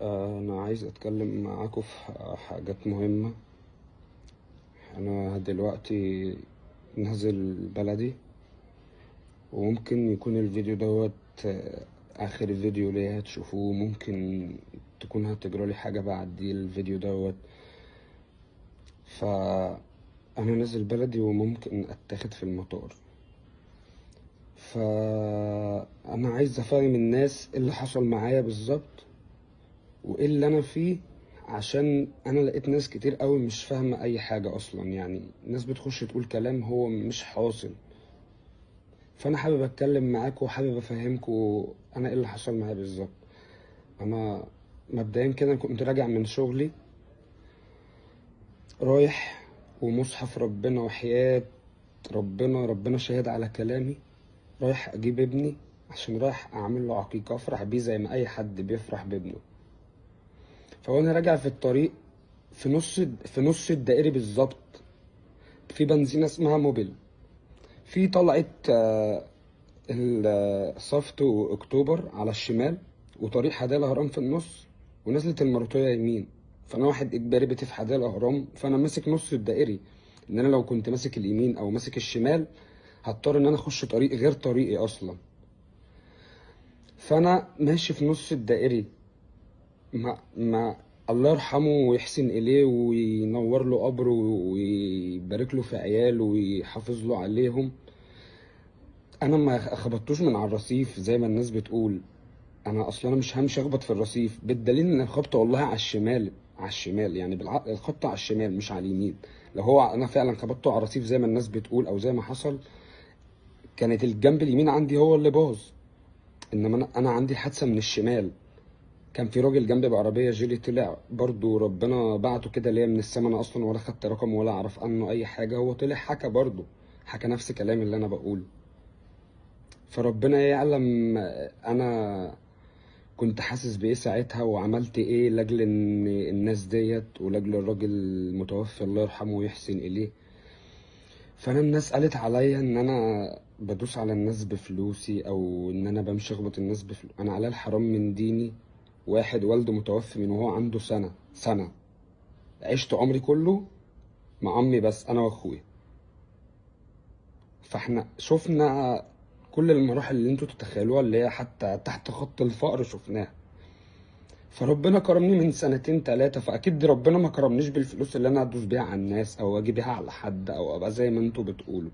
أنا عايز أتكلم معاكم في حاجات مهمة. أنا دلوقتي نازل بلدي، وممكن يكون الفيديو دوت آخر فيديو ليا هتشوفوه. ممكن تكون هتجرالي حاجة بعد الفيديو دوت. فأنا نازل بلدي وممكن أتاخد في المطار. فأنا عايز أفهم الناس إيه اللي حصل معايا بالظبط وايه اللي انا فيه، عشان انا لقيت ناس كتير قوي مش فاهمه اي حاجه اصلا. يعني ناس بتخش تقول كلام هو مش حاصل. فانا حابب اتكلم معاكم وحابب افهمكم انا ايه اللي حصل معايا بالظبط. انا مبدئيا كده كنت راجع من شغلي، رايح ومصحف ربنا وحياة ربنا شاهد على كلامي، رايح اجيب ابني عشان رايح اعمل له عقيقه، افرح بيه زي ما اي حد بيفرح بابنه. فوانا راجع في الطريق، في نص الدائري بالظبط، في بنزينة اسمها موبيل، في طلعت صفت واكتوبر على الشمال، وطريق حدائق الاهرام في النص، ونزلت المرطية يمين. فانا واحد اجباري بيتي في حدائق الاهرام، فانا ماسك نص الدائري. ان انا لو كنت ماسك اليمين او ماسك الشمال هضطر ان انا اخش طريق غير طريقي اصلا. فانا ماشي في نص الدائري. ما الله يرحمه ويحسن إليه وينور له قبره ويبارك له في عياله ويحافظ له عليهم. انا ما خبطتوش من على الرصيف زي ما الناس بتقول. انا اصلا مش همشي اخبط في الرصيف، بالدليل ان الخبطه والله على الشمال، على الشمال يعني بالعقل، الخبطه على الشمال مش على اليمين. لو هو انا فعلا خبطته على الرصيف زي ما الناس بتقول او زي ما حصل، كانت الجنب اليمين عندي هو اللي باظ. انما انا عندي الحادثه من الشمال. كان في راجل جنبي بعربية جيلي طلع برضو، ربنا بعته كده ليا من السما. انا اصلا ولا خدت رقم ولا اعرف عنه اي حاجة. هو طلع حكى برضو، حكى نفس كلام اللي انا بقوله. فربنا يعلم انا كنت حاسس بايه ساعتها وعملت ايه لاجل ان الناس ديت ولاجل الراجل المتوفي الله يرحمه ويحسن اليه. فانا الناس قالت عليا ان انا بدوس على الناس بفلوسي، او ان انا بمشي اخبط الناس بفلوس. انا على الحرام من ديني. واحد والده متوفي من وهو عنده سنة. عشت عمري كله مع امي بس، انا واخويا. فاحنا شفنا كل المراحل اللي انتوا تتخيلوها، اللي هي حتى تحت خط الفقر شفناها. فربنا كرمني من سنتين تلاتة، فاكيد ربنا ما كرمنيش بالفلوس اللي انا ادوس بيها على الناس او اجي بيها على حد او ابقى زي ما انتوا بتقولوا.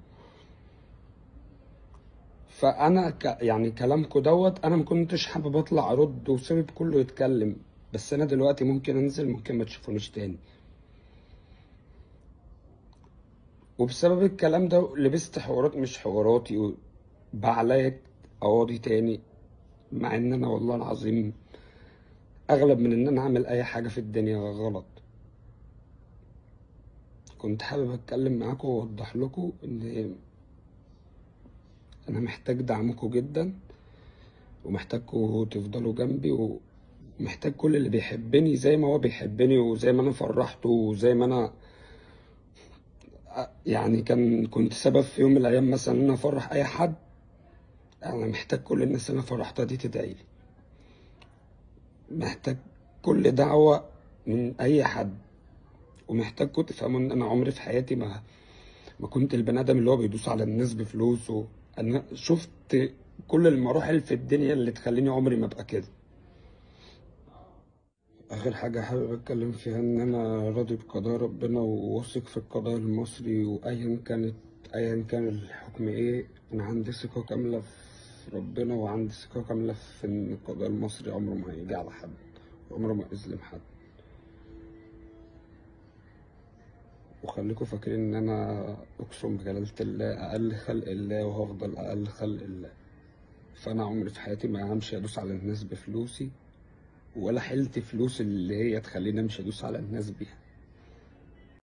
فانا يعني كلامكم دوت انا ما كنتش حابب اطلع ارد وسيب كله يتكلم. بس انا دلوقتي ممكن انزل، ممكن ما تشوفونيش تاني. وبسبب الكلام ده لبست حوارات مش حواراتي، وبقى عليا قواضي تاني. مع ان انا والله العظيم اغلب من ان انا اعمل اي حاجة في الدنيا غلط. كنت حابب اتكلم معاكم واوضح لكم ان انا محتاج دعمكم جدا، ومحتاجكم تفضلوا جنبي، ومحتاج كل اللي بيحبني زي ما هو بيحبني، وزي ما انا فرحته، وزي ما انا يعني كنت سبب في يوم من الايام مثلا ان انا افرح اي حد. انا محتاج كل الناس اللي انا فرحتها دي تدعيلي. محتاج كل دعوة من اي حد. ومحتاجكم تفهموا ان انا عمري في حياتي ما كنت البني ادم اللي هو بيدوس على الناس بفلوسه. انا شفت كل المراحل في الدنيا اللي تخليني عمري ما ابقى كده. اخر حاجة حابب اتكلم فيها ان انا راضي بقضاء ربنا وواثق في القضاء المصري، ايا كان الحكم ايه. انا عندي ثقة كاملة في ربنا، وعندي ثقة كاملة في ان القضاء المصري عمره ما هيجي على حد، عمره ما يظلم حد. وخليكم فاكرين ان انا اقسم بجلالة الله اقل خلق الله، وهفضل اقل خلق الله. فانا عمري في حياتي ما همشي ادوس على الناس بفلوسي، ولا حيلت فلوس اللي هي تخليني امشي ادوس على الناس بيها.